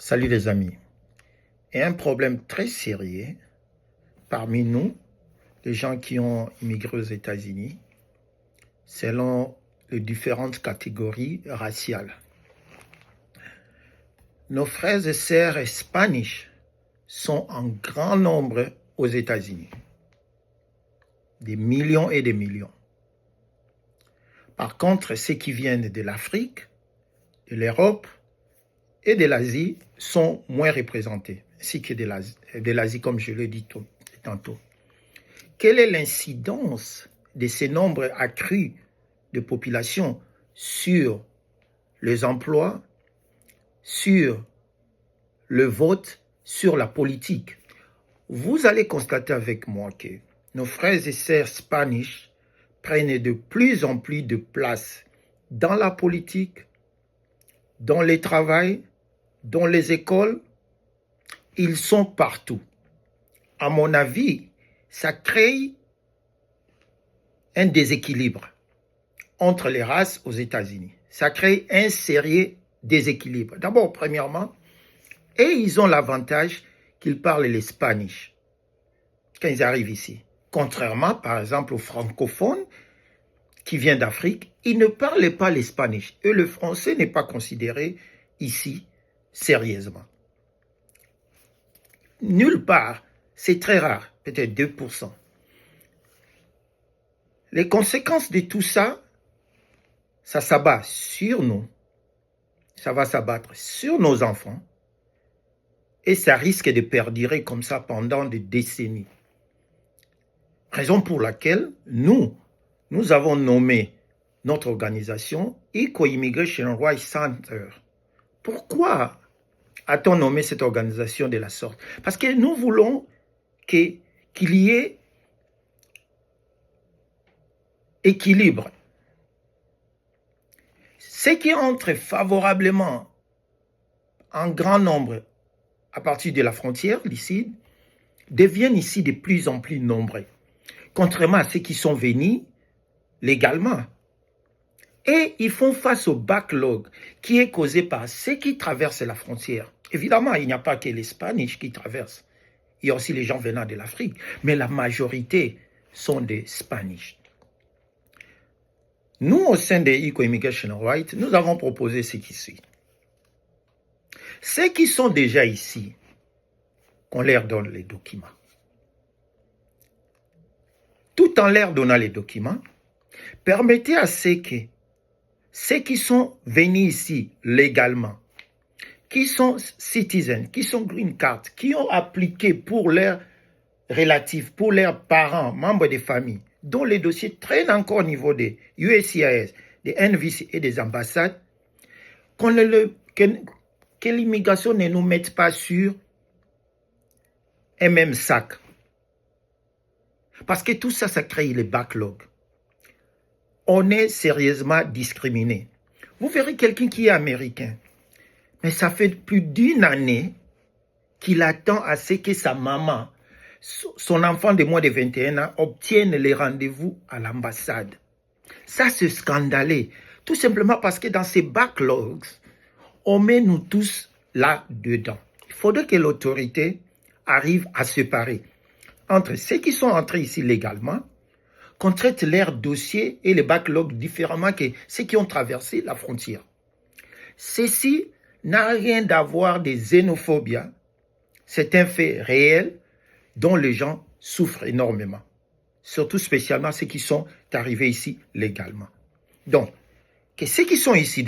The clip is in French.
Salut les amis. Et un problème très sérieux parmi nous, les gens qui ont immigré aux États-Unis, selon les différentes catégories raciales. Nos frères et sœurs hispaniques sont en grand nombre aux États-Unis. Des millions et des millions. Par contre, ceux qui viennent de l'Afrique, de l'Europe et de l'Asie sont moins représentés, ainsi que de l'Asie, comme je l'ai dit tantôt. Quelle est l'incidence de ces nombres accrus de population sur les emplois, sur le vote, sur la politique? Vous allez constater avec moi que nos frères et sœurs hispaniques prennent de plus en plus de place dans la politique, dans le travail, dans les écoles. Ils sont partout. À mon avis, ça crée un déséquilibre entre les races aux États-Unis. Ça crée un sérieux déséquilibre. D'abord, premièrement, et ils ont l'avantage qu'ils parlent l'espagnol quand ils arrivent ici. Contrairement, par exemple, aux francophones qui viennent d'Afrique, ils ne parlent pas l'espagnol. Et le français n'est pas considéré ici sérieusement. Nulle part, c'est très rare, peut-être 2%. Les conséquences de tout ça, ça s'abat sur nous, ça va s'abattre sur nos enfants, et ça risque de perdurer comme ça pendant des décennies. Raison pour laquelle nous avons nommé notre organisation Equal Immigration Rights Center. Pourquoi a-t-on nommé cette organisation de la sorte? Parce que nous voulons qu'il y ait équilibre. Ceux qui entrent favorablement en grand nombre à partir de la frontière, d'ici, deviennent ici de plus en plus nombreux, contrairement à ceux qui sont venus légalement. Et ils font face au backlog qui est causé par ceux qui traversent la frontière. Évidemment, il n'y a pas que les Hispaniques qui traversent. Il y a aussi les gens venant de l'Afrique. Mais la majorité sont des Hispaniques. Nous, au sein de Equal Immigration Rights, nous avons proposé ce qui suit. Ceux qui sont déjà ici, qu'on leur donne les documents. Tout en leur donnant les documents, permettez à ceux qui sont venus ici légalement, qui sont citizens, qui sont green card, qui ont appliqué pour leurs relatifs, pour leurs parents, membres de famille, dont les dossiers traînent encore au niveau des USCIS, des NVC et des ambassades, que l'immigration ne nous mette pas sur un même sac. Parce que tout ça, ça crée les backlogs. On est sérieusement discriminé. Vous verrez quelqu'un qui est américain, mais ça fait plus d'une année qu'il attend à ce que sa maman, son enfant de moins de 21 ans, obtienne les rendez-vous à l'ambassade. Ça, c'est scandaleux. Tout simplement parce que dans ces backlogs, on met nous tous là-dedans. Il faudrait que l'autorité arrive à séparer entre ceux qui sont entrés ici légalement, qu'on traite leurs dossiers et les backlogs différemment que ceux qui ont traversé la frontière. Ceci n'a rien à voir de xénophobie. C'est un fait réel dont les gens souffrent énormément. Surtout spécialement ceux qui sont arrivés ici légalement. Donc, que ceux qui sont ici